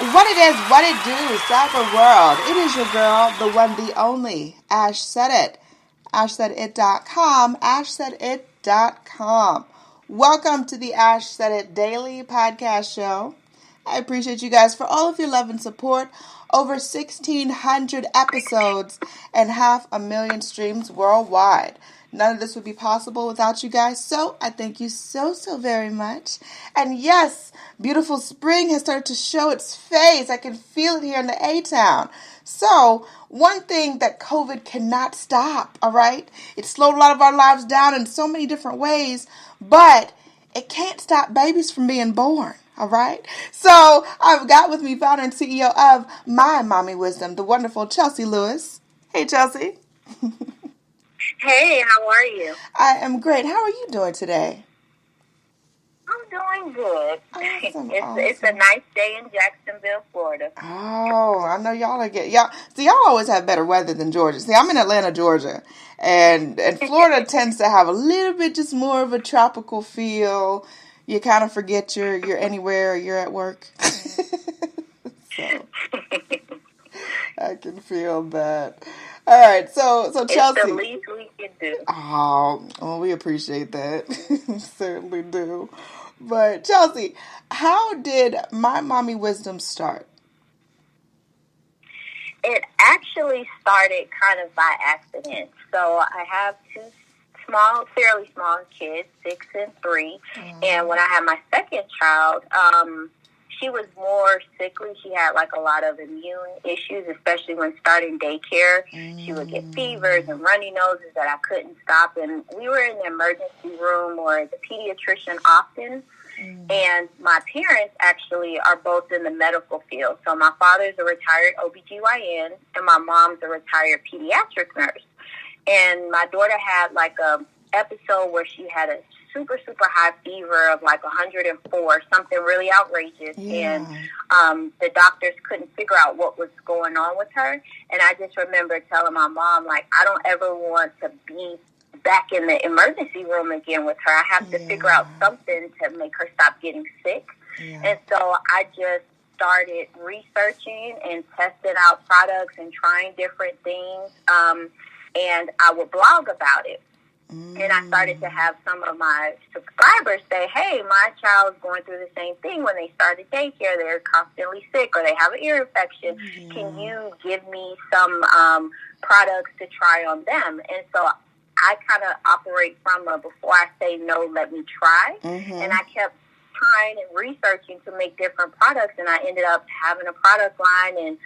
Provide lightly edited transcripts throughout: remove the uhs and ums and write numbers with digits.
What it is, what it do, cyber world. It is your girl, the one, the only, Ash Said It. AshSaidIt.com, AshSaidIt.com. Welcome to the Ash Said It Daily Podcast Show. I appreciate you guys for all of your love and support. Over 1,600 episodes and 500,000 streams worldwide. None of this would be possible without you guys, so I thank you so very much. And yes, beautiful spring has started to show its face. I can feel it here in the A-Town. So, one thing that COVID cannot stop, all right? It slowed a lot of our lives down in so many different ways, but it can't stop babies from being born. All right. So I've got with me founder and CEO of My Mommy Wisdom, the wonderful Chelsea Lewis. Hey, Chelsea. Hey, how are you? I am great. How are you doing today? I'm doing good. Awesome, it's a nice day in Jacksonville, Florida. Oh, I know y'all are getting y'all. See, y'all always have better weather than Georgia. See, I'm in Atlanta, Georgia, and Florida tends to have a little bit just more of a tropical feel. You kind of forget you're anywhere, you're at work. So I can feel that. All right, so Chelsea. It's the least we can do. Oh, well, we appreciate that. Certainly do. But Chelsea, how did My Mommy Wisdom start? It actually started kind of by accident. So I have two fairly small kids, 6 and 3. And when I had my second child, she was more sickly. She had like a lot of immune issues, especially when starting daycare. She would get fevers and runny noses that I couldn't stop. And we were in the emergency room or the pediatrician often. And my parents actually are both in the medical field. So my father's a retired OBGYN and my mom's a retired pediatric nurse. And my daughter had like a episode where she had a super high fever of like 104, something really outrageous. Yeah. And the doctors couldn't figure out what was going on with her. And I just remember telling my mom, like, I don't ever want to be back in the emergency room again with her. I have to figure out something to make her stop getting sick. Yeah. And so I just started researching and testing out products and trying different things. And I would blog about it. And I started to have some of my subscribers say, hey, my child's going through the same thing when they started daycare. They're constantly sick or they have an ear infection. Can you give me some products to try on them? And so I kind of operate from a before I say no, let me try. And I kept trying and researching to make different products. And I ended up having a product line and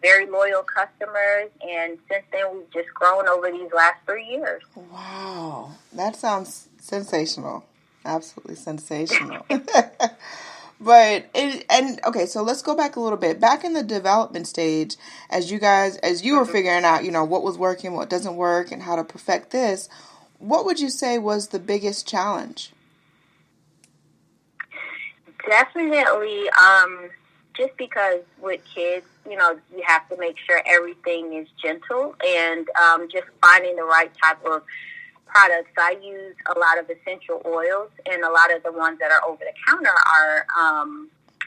very loyal customers, and since then we've just grown over these last 3 years. Wow, that sounds sensational. Absolutely sensational. But okay, so let's go back a little bit. Back in the development stage, as you were figuring out, what was working, what doesn't work, and how to perfect this, what would you say was the biggest challenge? Definitely, just because with kids, you have to make sure everything is gentle and just finding the right type of products. I use a lot of essential oils, and a lot of the ones that are over the counter are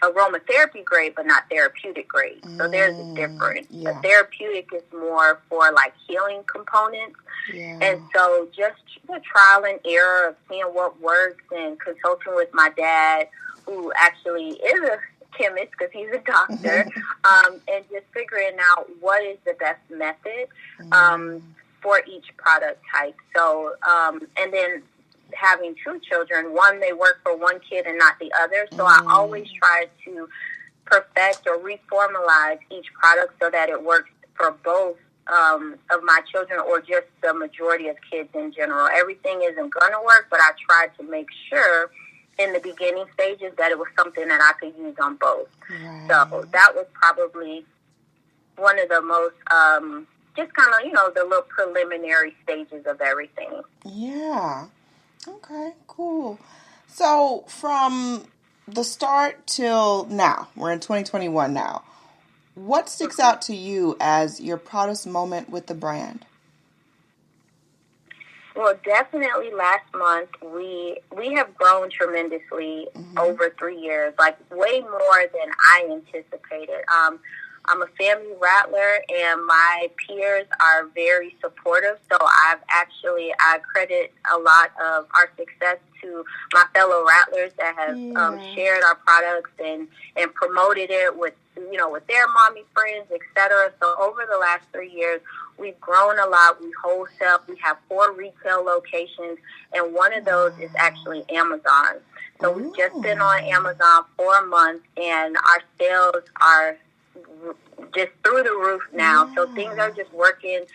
aromatherapy grade, but not therapeutic grade. So there's a difference. Yeah. The therapeutic is more for like healing components. Yeah. And so just the trial and error of seeing what works and consulting with my dad, who actually is a chemist because he's a doctor, and just figuring out what is the best method for each product type. So, and then having 2 children, one may work for one kid and not the other. So I always try to perfect or reformulate each product so that it works for both of my children or just the majority of kids in general. Everything isn't going to work, but I try to make sure in the beginning stages that it was something that I could use on both. Right. So that was probably one of the most, just kind of, the little preliminary stages of everything. Yeah. Okay, cool. So from the start till now, we're in 2021 now, what sticks out to you as your proudest moment with the brand? Well, definitely last month we have grown tremendously over 3 years, like way more than I anticipated. I'm a family rattler, and my peers are very supportive. So I credit a lot of our success to my fellow rattlers that have shared our products and promoted it with their mommy friends, etc. So over the last 3 years, we've grown a lot. We wholesale. We have 4 retail locations, and one of those is actually Amazon. So we've just been on Amazon for a month, and our sales are just through the roof now. So things are just working,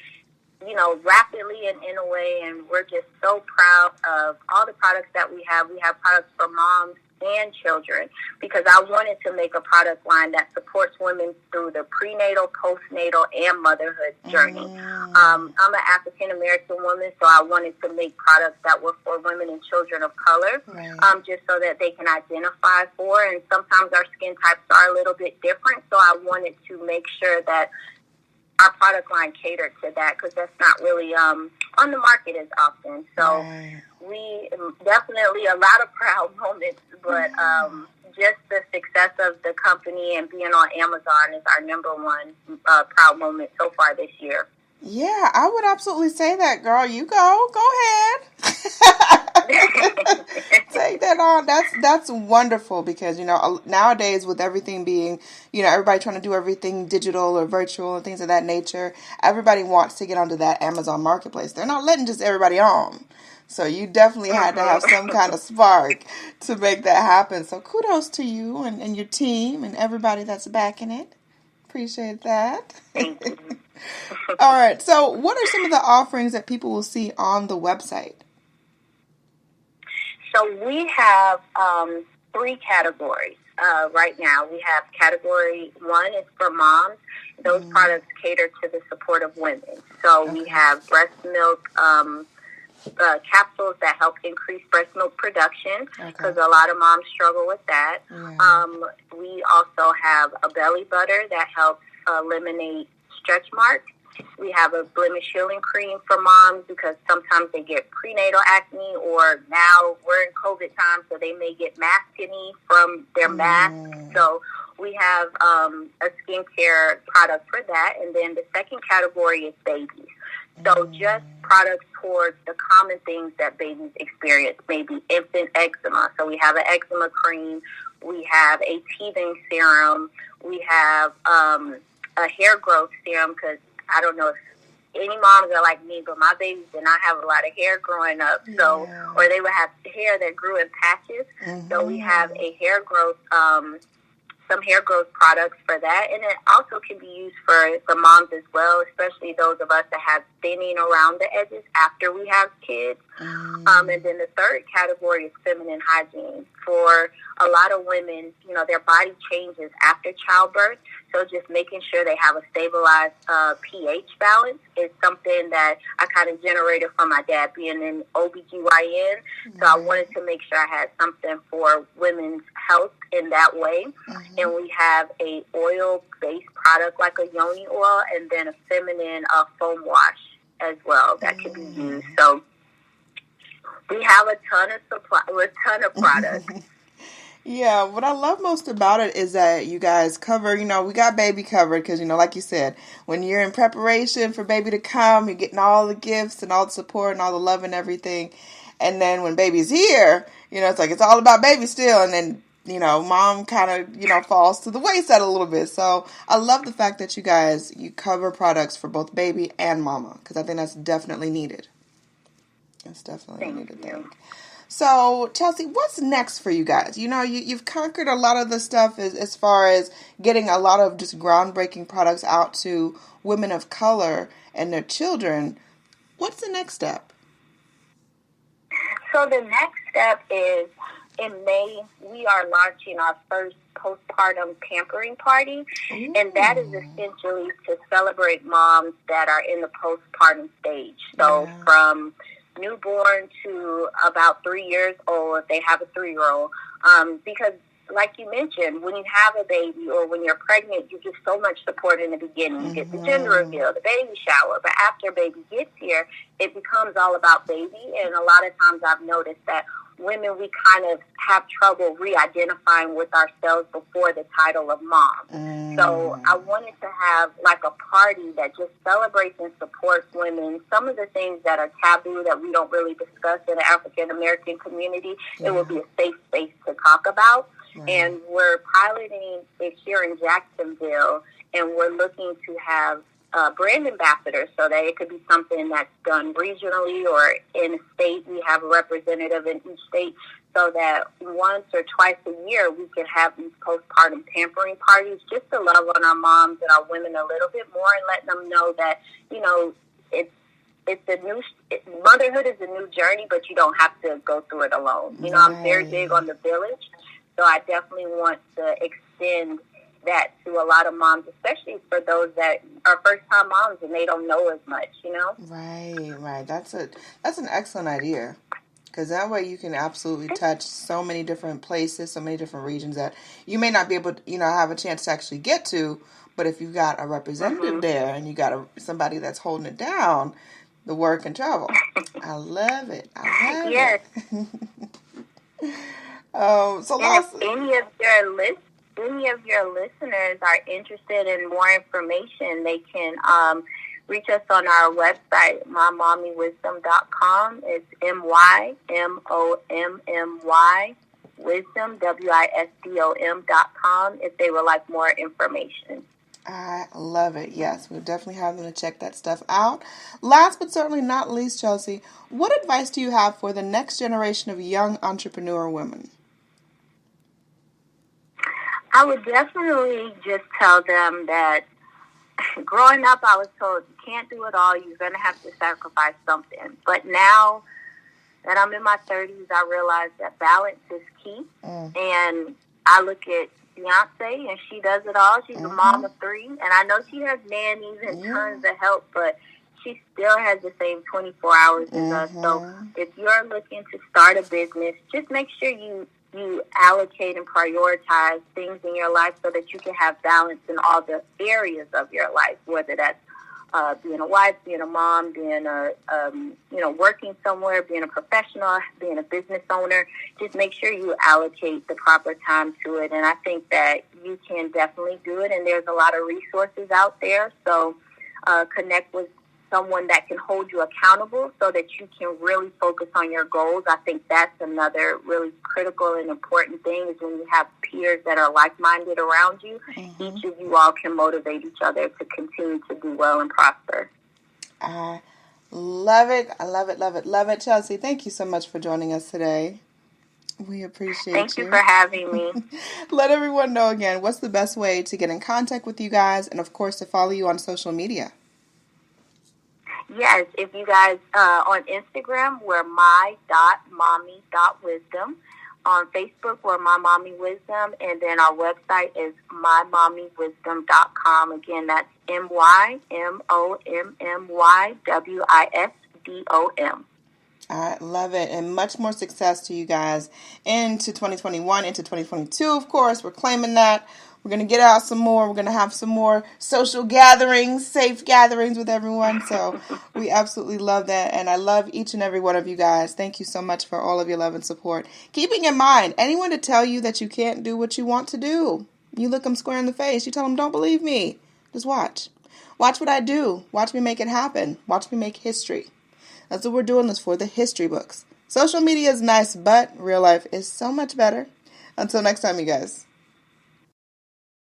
rapidly and in a way, and we're just so proud of all the products that we have. We have products for moms and children, because I wanted to make a product line that supports women through the prenatal, postnatal, and motherhood journey. I'm an African American woman, so I wanted to make products that were for women and children of color, just so that they can identify for. And sometimes our skin types are a little bit different, so I wanted to make sure that our product line catered to that, because that's not really on the market as often. So we definitely a lot of proud moments, but just the success of the company and being on Amazon is our number one proud moment so far this year. Yeah, I would absolutely say that, girl. You go ahead. Take that on. That's wonderful, because nowadays, with everything being, everybody trying to do everything digital or virtual and things of that nature, everybody wants to get onto that Amazon marketplace. They're not letting just everybody on. So you definitely had to have some kind of spark to make that happen. So kudos to you and your team and everybody that's backing it. Appreciate that. Thank you. All right. So what are some of the offerings that people will see on the website? So we have 3 categories right now. We have category 1 is for moms. Those products cater to the support of women. So we have breast milk capsules that help increase breast milk production, because a lot of moms struggle with that. We also have a belly butter that helps eliminate stretch marks. We have a blemish healing cream for moms, because sometimes they get prenatal acne, or now we're in COVID time, so they may get maskne from their mask. So we have a skincare product for that. And then the second category is babies. So just products towards the common things that babies experience, maybe infant eczema. So we have an eczema cream. We have a teething serum. We have a hair growth serum, because I don't know if any moms are like me, but my babies did not have a lot of hair growing up. So, or they would have hair that grew in patches. So we have a hair growth some hair growth products for that. And it also can be used for moms as well, especially those of us that have thinning around the edges after we have kids. And then the third category is feminine hygiene. For a lot of women, their body changes after childbirth. So just making sure they have a stabilized pH balance is something that I kind of generated from my dad being an OBGYN. So I wanted to make sure I had something for women's health in that way. And we have a oil-based product like a Yoni Oil, and then a feminine foam wash as well that can be used. So we have a ton of products. Yeah, what I love most about it is that you guys cover, we got baby covered, because, like you said, when you're in preparation for baby to come, you're getting all the gifts and all the support and all the love and everything. And then when baby's here, it's like it's all about baby still. And then, mom kind of, falls to the wayside a little bit. So I love the fact that you cover products for both baby and mama, because I think that's definitely needed. It's definitely a needed thing. So, Chelsea, what's next for you guys? You've conquered a lot of the stuff as far as getting a lot of just groundbreaking products out to women of color and their children. What's the next step? So the next step is, in May, we are launching our first postpartum pampering party. Ooh. And that is essentially to celebrate moms that are in the postpartum stage. So from newborn to about 3 years old, if they have a 3-year-old, because like you mentioned, when you have a baby or when you're pregnant, you get so much support in the beginning. You get the gender reveal, the baby shower, but after baby gets here, it becomes all about baby. And a lot of times I've noticed that women, we kind of have trouble re-identifying with ourselves before the title of mom. So I wanted to have like a party that just celebrates and supports women. Some of the things that are taboo that we don't really discuss in the African American community, it will be a safe space to talk about. And we're piloting it here in Jacksonville, and we're looking to have brand ambassadors so that it could be something that's done regionally or in a state. We have a representative in each state so that once or twice a year we can have these postpartum pampering parties just to love on our moms and our women a little bit more and let them know that, you know, motherhood is a new journey, but you don't have to go through it alone. You know, I'm very big on the village, so I definitely want to extend that to a lot of moms, especially for those that are first-time moms and they don't know as much, you know? Right. That's an excellent idea, because that way you can absolutely touch so many different places, so many different regions that you may not be able to, you know, have a chance to actually get to, but if you've got a representative there and you got somebody that's holding it down, the word can travel. I love it. Yes. So if any of your listeners are interested in more information, they can reach us on our website, mymommywisdom.com. It's MYMOMMY wisdom, WISDOM.com, if they would like more information. I love it. Yes, we'll definitely have them to check that stuff out. Last but certainly not least, Chelsea, what advice do you have for the next generation of young entrepreneur women? I would definitely just tell them that growing up, I was told you can't do it all. You're going to have to sacrifice something. But now that I'm in my 30s, I realize that balance is key. And I look at Beyonce, and she does it all. She's a mom of 3. And I know she has nannies and tons of help, but she still has the same 24 hours as us. So if you're looking to start a business, just make sure you allocate and prioritize things in your life so that you can have balance in all the areas of your life, whether that's being a wife, being a mom, being working somewhere, being a professional, being a business owner. Just make sure you allocate the proper time to it. And I think that you can definitely do it. And there's a lot of resources out there. So connect with someone that can hold you accountable so that you can really focus on your goals. I think that's another really critical and important thing is when you have peers that are like-minded around you, each of you all can motivate each other to continue to do well and prosper. I love it. I love it, love it, love it. Chelsea, thank you so much for joining us today. We appreciate Thank you for having me. Let everyone know again, what's the best way to get in contact with you guys and, of course, to follow you on social media? Yes, if you guys, on Instagram, we're my.mommy.wisdom. On Facebook, we're My Mommy Wisdom. And then our website is mymommywisdom.com. Again, that's MYMOMMYWISDOM. I love it. And much more success to you guys into 2021, into 2022, of course. We're claiming that. We're going to get out some more. We're going to have some more social gatherings, safe gatherings with everyone. So we absolutely love that. And I love each and every one of you guys. Thank you so much for all of your love and support. Keeping in mind, anyone to tell you that you can't do what you want to do, you look them square in the face. You tell them, don't believe me. Just watch. Watch what I do. Watch me make it happen. Watch me make history. That's what we're doing this for, the history books. Social media is nice, but real life is so much better. Until next time, you guys.